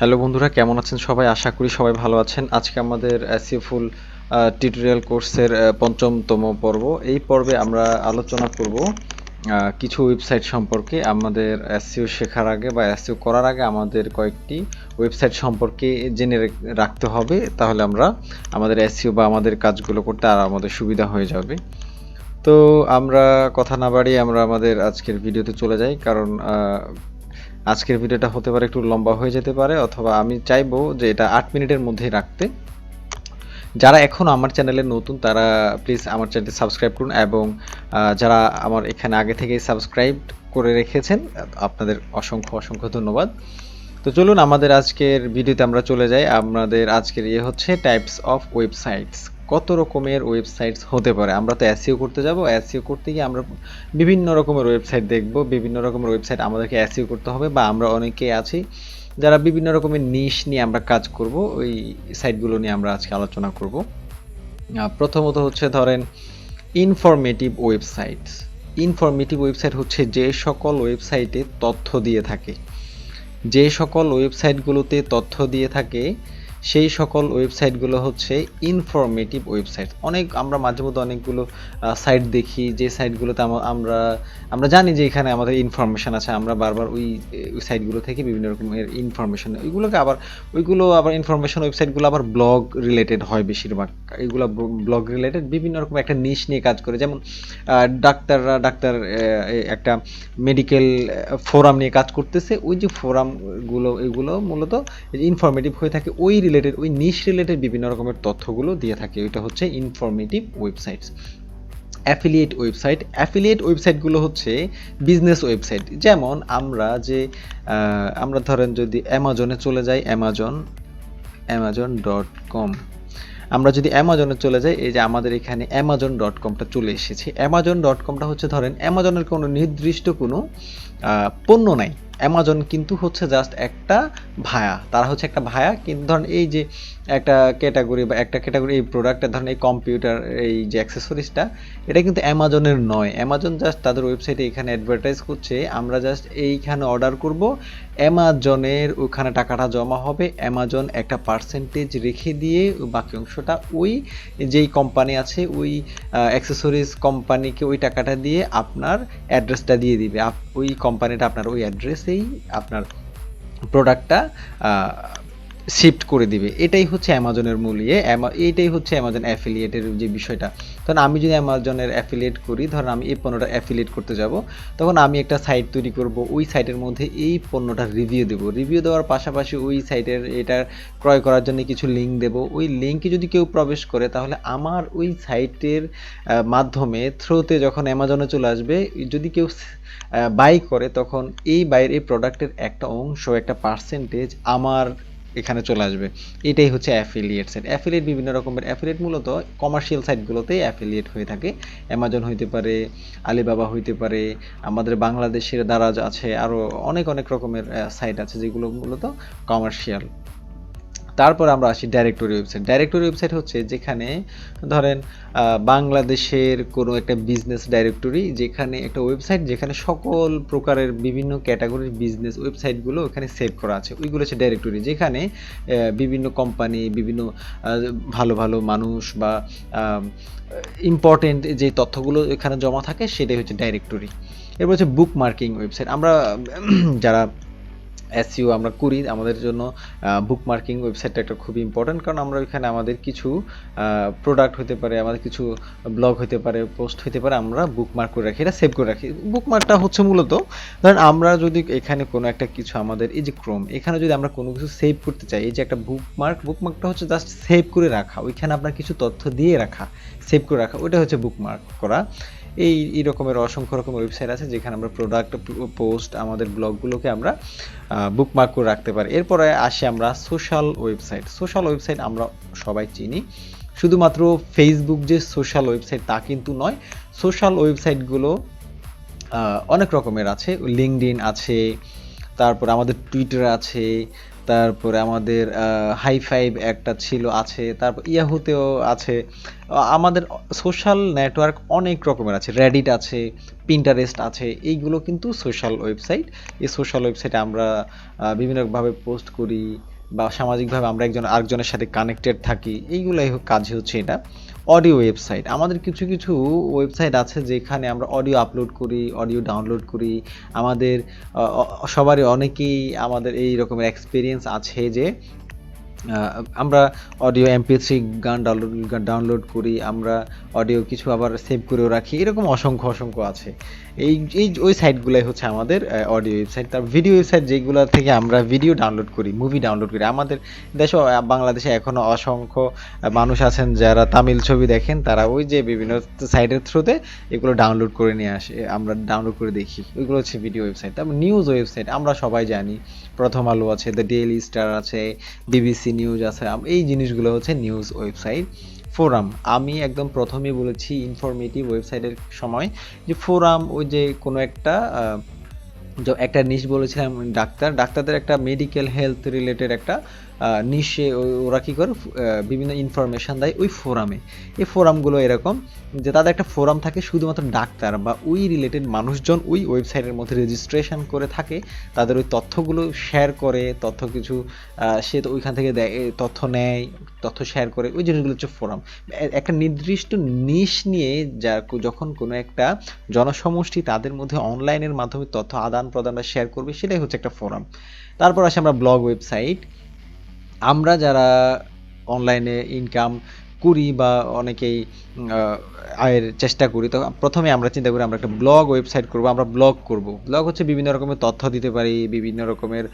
Hello বন্ধুরা, কেমন আছেন সবাই? আশা করি সবাই ভালো আছেন। আজকে আমাদের এসইও ফুল টিউটোরিয়াল কোর্সের পঞ্চমতম পর্ব। এই পর্বে আমরা আলোচনা করব কিছু ওয়েবসাইট সম্পর্কে। আমাদের এসইও শেখার আগে বা এসইও করার আগে আমাদের কয়েকটি ওয়েবসাইট সম্পর্কে জেনে রাখতে হবে, তাহলে আমরা আমাদের এসইও বা আমাদের কাজগুলো করতে আর আমাদের সুবিধা হয়ে যাবে। তো আমরা কথা না বাড়িয়ে আমরা আমাদের আজকের ভিডিওতে চলে যাই, কারণ আজকের ভিডিওটা হতে পারে একটু লম্বা হয়ে যেতে পারে, অথবা আমি চাইবো যে এটা 8 মিনিটের মধ্যেই রাখতে। যারা এখন আমার চ্যানেলে নতুন তারা প্লিজ আমার চ্যানেলটি সাবস্ক্রাইব করুন, এবং যারা আমার এখানে আগে থেকেই সাবস্ক্রাইব করে রেখেছেন আপনাদের অসংখ্য অসংখ্য ধন্যবাদ। তো চলুন আমাদের আজকের ভিডিওতে আমরা চলে যাই। আমাদের আজকের হচ্ছে টাইপস অফ ওয়েবসাইটস। কত রকমের ওয়েবসাইটস হতে পারে। আমরা তো এসইও করতে যাব, এসইও করতে গিয়ে আমরা বিভিন্ন রকমের ওয়েবসাইট দেখব, বিভিন্ন রকমের ওয়েবসাইট আমাদেরকে এসইও করতে হবে, বা আমরা অনেকেই আছি যারা বিভিন্ন রকমের নিশ নিয়ে আমরা কাজ করব, ওই সাইটগুলো নিয়ে আমরা আজকে আলোচনা করব। প্রথমত হচ্ছে ধরেন ইনফরমেটিভ ওয়েবসাইটস। ইনফরমেটিভ ওয়েবসাইট হচ্ছে যে সকল ওয়েবসাইটে তথ্য দিয়ে থাকে, যে সকল ওয়েবসাইটগুলোতে তথ্য দিয়ে থাকে সেই সকল ওয়েবসাইটগুলো হচ্ছে ইনফরমেটিভ ওয়েবসাইট। আমরা মাঝে মধ্যে অনেকগুলো সাইট দেখি, যে সাইটগুলোতে আমরা জানি যে এখানে আমাদের ইনফরমেশন আছে, আমরা বারবার ওই সাইটগুলো থেকে বিভিন্ন রকমের ইনফরমেশন, ওইগুলো আবার ইনফরমেশন ওয়েবসাইটগুলো আবার ব্লগ রিলেটেড হয় বেশিরভাগ। এগুলো ব্লগ রিলেটেড বিভিন্ন রকম একটা নিশ নিয়ে কাজ করে, যেমন ডাক্তার একটা মেডিকেল ফোরাম নিয়ে কাজ করতেছে, ওই যে ফোরামগুলো এগুলো মূলত ইনফরমেটিভ হয়ে থাকে, ওই নিশ রিলেটেড বিভিন্ন রকমের তথ্যগুলো দিয়ে থাকে। ওইটা হচ্ছে ইনফরমেটিভ ওয়েবসাইটস। অ্যাফিলিয়েট ওয়েবসাইটগুলো হচ্ছে বিজনেস ওয়েবসাইট। যেমন আমরা ধরেন যদি অ্যামাজনে চলে যাই, amazon.com, আমরা যদি অ্যামাজনে চলে যাই, এই যে আমাদের এখানে amazon.comটা চলে এসেছে। amazon.comটা হচ্ছে ধরেন অ্যামাজনের কোনো নির্দিষ্ট কোনো পণ্য নাই, অ্যামাজন কিন্তু হচ্ছে জাস্ট একটা ভায়া, তারা হচ্ছে একটা ভায়া। কিন্তু ধরেন এই যে একটা ক্যাটাগরি এই প্রোডাক্টটা, ধরেন এই কম্পিউটার, এই যে অ্যাক্সেসরিজটা, এটা কিন্তু অ্যামাজনের নয়। অ্যামাজন জাস্ট তাদের ওয়েবসাইটে এখানে অ্যাডভার্টাইজ করছে, আমরা জাস্ট এইখানে অর্ডার করব, অ্যামাজনের ওখানে টাকাটা জমা হবে, অ্যামাজন একটা পার্সেন্টেজ রেখে দিয়ে বাকি অংশটা ওই যেই কোম্পানি আছে ওই অ্যাক্সেসরিজ কোম্পানিকে ওই টাকাটা দিয়ে আপনার অ্যাড্রেসটা দিয়ে দিবে, ওই কোম্পানিটা আপনার ওই অ্যাড্রেসেই আপনার প্রোডাক্টটা শিফট করে দিবে। এটাই হচ্ছে অ্যামাজনের মূল এইটাই হচ্ছে অ্যামাজন অ্যাফিলিয়েটের যে বিষয়টা। তখন আমি যদি অ্যামাজনের অ্যাফিলিয়েট করি, ধরেন আমি এই পণ্যটা অ্যাফিলিয়েট করতে যাব, তখন আমি একটা সাইট তৈরি করব, ওই সাইটের মধ্যে এই পণ্যটা রিভিউ দেওয়ার পাশাপাশি ওই সাইটের এটার ক্রয় করার জন্য কিছু লিঙ্ক দেব। ওই লিঙ্কে যদি কেউ প্রবেশ করে, তাহলে আমার ওই সাইটের মাধ্যমে থ্রুতে যখন অ্যামাজনে চলে আসবে, যদি কেউ বাই করে, তখন এই এই প্রোডাক্টের একটা অংশ, একটা পার্সেন্টেজ আমার এখানে চলে আসবে। এটাই হচ্ছে অ্যাফিলিয়েট সাইট। বিভিন্ন রকমের অ্যাফিলিয়েট মূলত কমার্শিয়াল সাইটগুলোতেই অ্যাফিলিয়েট হয়ে থাকে। অ্যামাজন হইতে পারে, আলিবাবা হইতে পারে, আমাদের বাংলাদেশের দারাজ আছে, আরও অনেক রকমের সাইট আছে যেগুলো মূলত কমার্শিয়াল। তারপর আমরা আসি ডাইরেক্টরি ওয়েবসাইট হচ্ছে যেখানে ধরেন বাংলাদেশের কোনো একটা বিজনেস ডাইরেক্টরি, যেখানে একটা ওয়েবসাইট যেখানে সকল প্রকারের বিভিন্ন ক্যাটাগরির বিজনেস ওয়েবসাইটগুলো ওখানে সেভ করা আছে, ওইগুলো হচ্ছে ডাইরেক্টরি। যেখানে বিভিন্ন কোম্পানি, বিভিন্ন ভালো মানুষ বা ইম্পর্টেন্ট যে তথ্যগুলো এখানে জমা থাকে, সেটাই হচ্ছে ডাইরেক্টরি। এরপর হচ্ছে বুক মার্কিং ওয়েবসাইট। আমরা যারা এসইও আমরা করি, আমাদের জন্য বুক মার্কিং ওয়েবসাইটটা একটা খুবই ইম্পর্ট্যান্ট, কারণ আমরা ওইখানে আমাদের কিছু প্রোডাক্ট হতে পারে, আমাদের কিছু ব্লগ হতে পারে, পোস্ট হতে পারে, আমরা বুকমার্ক করে রাখি, এটা সেভ করে রাখি। বুকমার্কটা হচ্ছে মূলত ধরেন আমরা যদি এখানে কোনো একটা কিছু, আমাদের এই যে ক্রোম, এখানে যদি আমরা কোনো কিছু সেভ করতে চাই, এই যে একটা বুকমার্কটা হচ্ছে জাস্ট সেভ করে রাখা, ওইখানে আপনার কিছু তথ্য দিয়ে রাখা, সেভ করে রাখা, ওইটা হচ্ছে বুকমার্ক করা। এই রকমের অসংখ্য রকমের ওয়েবসাইট আছে যেখানে আমরা প্রোডাক্ট, পোস্ট, আমাদের ব্লগগুলোকে আমরা বুকমার্ক করে রাখতে পারি। এরপরে আসি আমরা সোশ্যাল ওয়েবসাইট আমরা সবাই চিনি। শুধুমাত্র ফেসবুক যে সোশ্যাল ওয়েবসাইট তা কিন্তু নয়, সোশ্যাল ওয়েবসাইটগুলো অনেক রকমের আছে। লিঙ্কডইন আছে, তারপরে আমাদের টুইটার আছে, তারপরে আমাদের হাই ফাইভ একটা ছিল আছে, তারপর ইয়াহুতেও আছে। আমাদের সোশ্যাল নেটওয়ার্ক অনেক রকমের আছে, রেডিট আছে, পিন্টারেস্ট আছে, এইগুলো কিন্তু সোশ্যাল ওয়েবসাইট। এই সোশ্যাল ওয়েবসাইটে আমরা বিভিন্নভাবে পোস্ট করি বা সামাজিকভাবে আমরা একজন আরেকজনের সাথে কানেক্টেড থাকি, এইগুলাই কাজ হচ্ছে এটা। অডিও ওয়েবসাইট, আমাদের কিছু কিছু ওয়েবসাইট আছে যেখানে আমরা অডিও আপলোড করি, অডিও ডাউনলোড করি। আমাদের সবারই অনেকেই আমাদের এই রকমের এক্সপিরিয়েন্স আছে যে আমরা অডিও MP3 গান ডাউনলোড করি, আমরা অডিও কিছু আবার সেভ করেও রাখি, এরকম অসংখ্য অসংখ্য আছে। এই এই ওই সাইটগুলোই হচ্ছে আমাদের অডিও ওয়েবসাইট। তার ভিডিও ওয়েবসাইট যেগুলো থেকে আমরা ভিডিও ডাউনলোড করি, মুভি ডাউনলোড করি। আমাদের দেশে বাংলাদেশে এখনও অসংখ্য মানুষ আছেন যারা তামিল ছবি দেখেন, তারা ওই যে বিভিন্ন সাইটের থ্রুতে এগুলো ডাউনলোড করে নিয়ে আসে, আমরা ডাউনলোড করে দেখি, ওইগুলো হচ্ছে ভিডিও ওয়েবসাইট। তারপর নিউজ ওয়েবসাইট আমরা সবাই জানি, প্রথম আলো আছে, দ্য ডেইলি স্টার আছে, BBC নিউজ আছে, এই জিনিসগুলো হচ্ছে নিউজ ওয়েবসাইট। ফোরাম, আমি একদম প্রথমেই বলেছি ইনফরমেটিভ ওয়েবসাইটের সময় যে ফোরাম ওই যে কোনো একটা একটা নিশ বলেছিলাম, ডাক্তারদের একটা মেডিকেল হেলথ রিলেটেড একটা নিশে ওরা কী করে বিভিন্ন ইনফরমেশান দেয় ওই ফোরামে। এই ফোরামগুলো এরকম যে তাদের একটা ফোরাম থাকে শুধুমাত্র ডাক্তার বা ওই রিলেটেড মানুষজন ওই ওয়েবসাইটের মধ্যে রেজিস্ট্রেশন করে থাকে, তাদের ওই তথ্যগুলো শেয়ার করে, তথ্য কিছু সে তো ওইখান থেকে দেয়, তথ্য নেয়, তথ্য শেয়ার করে, ওই জিনিসগুলো হচ্ছে ফোরাম। একটা নির্দিষ্ট নিশ নিয়ে যা যখন কোনো একটা জনসমষ্টি তাদের মধ্যে অনলাইনের মাধ্যমে তথ্য আদান প্রদান বা শেয়ার করবে, সেটাই হচ্ছে একটা ফোরাম। তারপর আসে আমরা ব্লগ ওয়েবসাইট। আমরা যারা অনলাইনে ইনকাম করি বা অনেকেই আয়ের চেষ্টা করি, তো প্রথমে আমরা চিন্তা করি আমরা একটা ব্লগ ওয়েবসাইট করব, আমরা ব্লগ করব। ব্লগ হচ্ছে বিভিন্ন রকমের তথ্য দিতে পারি, বিভিন্ন রকমের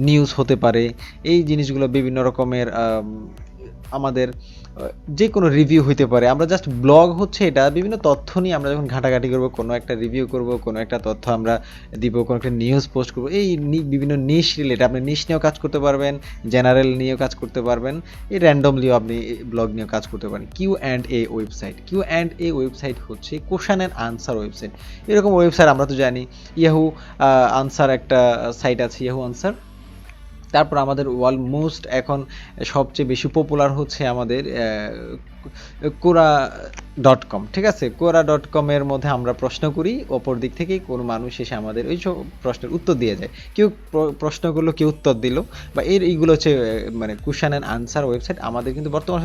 নিউজ হতে পারে, এই জিনিসগুলো বিভিন্ন রকমের আমাদের যে কোনো রিভিউ হইতে পারে। আমরা জাস্ট ব্লগ হচ্ছে এটা, বিভিন্ন তথ্য নিয়ে আমরা যখন ঘাটাঘাটি করব, কোনো একটা রিভিউ করব, কোনো একটা তথ্য আমরা দিব, কোনো একটা নিউজ পোস্ট করব, এই বিভিন্ন নিশ রিলেটেড আপনি নিশ নিয়েও কাজ করতে পারবেন, জেনারেল নিয়েও কাজ করতে পারবেন, এই র্যান্ডমলিও আপনি ব্লগ নিয়েও কাজ করতে পারেন। Q&A ওয়েবসাইট, Q&A ওয়েবসাইট হচ্ছে কোশ্চেন অ্যান্ড আনসার ওয়েবসাইট। এরকম ওয়েবসাইট আমরা তো জানি, ইয়াহু আনসার একটা সাইট আছে, ইয়াহু আনসার। তারপর আমাদের অলমোস্ট এখন সবচেয়ে বেশি পপুলার হচ্ছে আমাদের quora.com, ঠিক আছে? quora.com-এর মধ্যে আমরা প্রশ্ন করি, অপর দিক থেকে কোনো মানুষ এসে আমাদের ওই সব প্রশ্নের উত্তর দিয়ে যায়। কেউ প্রশ্ন করলো, কেউ উত্তর দিল, বা এইগুলো হচ্ছে মানে কোশ্চেন অ্যান্ড আনসার ওয়েবসাইট। আমাদের কিন্তু বর্তমান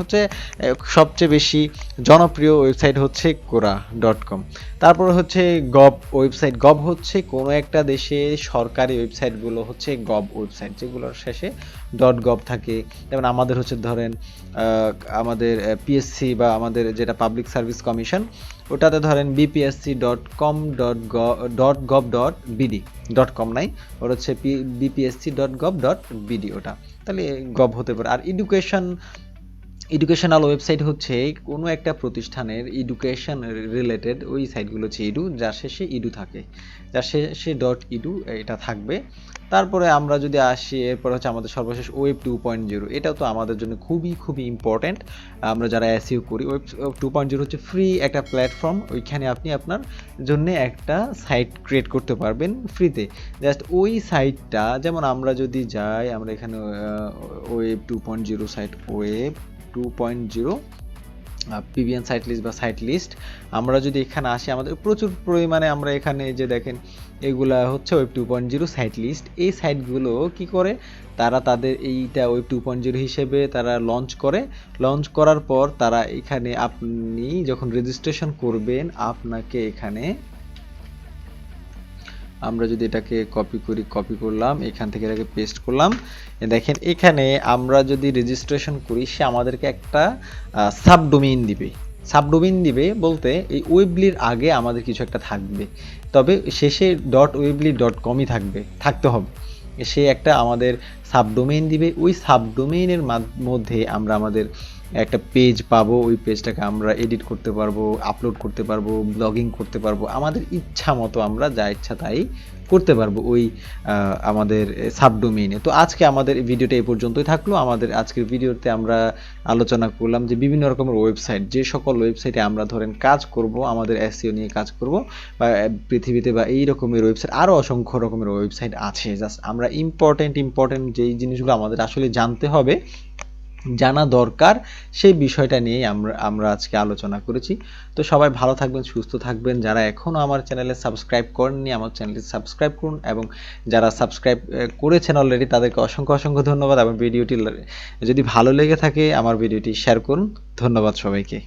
সবচেয়ে বেশি জনপ্রিয় ওয়েবসাইট হচ্ছে quora.com। তারপর হচ্ছে গভ ওয়েবসাইট। গভ হচ্ছে কোনো একটা দেশে সরকারি ওয়েবসাইটগুলো হচ্ছে গভ ওয়েবসাইট, যেগুলোর শেষে .gov থাকে। যেমন আমাদের হচ্ছে ধরেন আমাদের PSC বা আমাদের যেটা পাবলিক সার্ভিস কমিশন, ওটাতে ধরেন bpsc.com.gov.bd, .com নাই, ওটা হচ্ছে bpsc.gov.bd, ওটা তাহলে গভ হতে পারে। আর এডুকেশনাল ওয়েবসাইট হচ্ছে কোনো একটা প্রতিষ্ঠানের এডুকেশন রিলেটেড ওই সাইটগুলো হচ্ছে ইডু, যার শেষে ইডু থাকে, যার শেষে .edu এটা থাকবে। তারপরে আমরা যদি আসি, এরপর হচ্ছে আমাদের সর্বশেষ ওয়েব 2.0। এটাও তো আমাদের জন্য খুবই খুবই ইম্পর্ট্যান্ট। আমরা যারা SEO করি, ওয়েব 2.0 হচ্ছে ফ্রি একটা প্ল্যাটফর্ম। ওইখানে আপনি আপনার জন্য একটা সাইট ক্রিয়েট করতে পারবেন ফ্রিতে। জাস্ট ওই সাইটটা, যেমন আমরা যদি যাই, আমরা এখানে web 2.0 site, web 2.0 PBN site list বা সাইট লিস্ট, আমরা যদি এখানে আসি, আমাদের প্রচুর পরিমাণে আমরা এখানে যে দেখেন এগুলা হচ্ছে ওয়েব 2.0 সাইট লিস্ট। এই সাইটগুলো কি করে, তারা তাদের এইটা ওয়েব 2.0 হিসেবে তারা লঞ্চ করার পর তারা এখানে আপনি যখন রেজিস্ট্রেশন করবেন, আপনাকে এখানে আমরা যদি এটাকে কপি করলাম, এখান থেকে এটাকে পেস্ট করলাম, দেখেন এখানে আমরা যদি রেজিস্ট্রেশন করি, সে আমাদেরকে একটা সাবডোমেইন দিবে বলতে এই ওয়েবলির আগে আমাদের কিছু একটা থাকবে, তবে শেষে .weebly.com-ই থাকতে হবে। সে একটা আমাদের সাবডোমেইন দিবে, ওই সাবডোমেইনের মধ্যে আমরা আমাদের একটা পেজ পাবো, ওই পেজটাকে আমরা এডিট করতে পারবো, আপলোড করতে পারবো, ব্লগিং করতে পারবো, আমাদের ইচ্ছা মতো আমরা যা ইচ্ছা তাই করতে পারবো ওই আমাদের সাবডোমেইনে। তো আজকে আমাদের ভিডিওটা এই পর্যন্তই থাকলো। আমাদের আজকের ভিডিওতে আমরা আলোচনা করলাম যে বিভিন্ন রকমের ওয়েবসাইট, যে সকল ওয়েবসাইটে আমরা ধরেন কাজ করব, আমাদের এসইও নিয়ে কাজ করব, বা পৃথিবীতে বা এই রকমের ওয়েবসাইট আরও অসংখ্য রকমের ওয়েবসাইট আছে। জাস্ট আমরা ইম্পর্টেন্ট যেই জিনিসগুলো আমাদের আসলে জানতে হবে, জানা দরকার, সেই বিষয়টা নিয়েই আমরা আজকে আলোচনা করেছি। তো সবাই ভালো থাকবেন, সুস্থ থাকবেন। যারা এখনও আমার চ্যানেলে সাবস্ক্রাইব করেননি, আমার চ্যানেলটি সাবস্ক্রাইব করুন, এবং যারা সাবস্ক্রাইব করেছেন অলরেডি তাদেরকে অসংখ্য ধন্যবাদ। এবং ভিডিওটি যদি ভালো লেগে থাকে আমার ভিডিওটি শেয়ার করুন। ধন্যবাদ সবাইকে।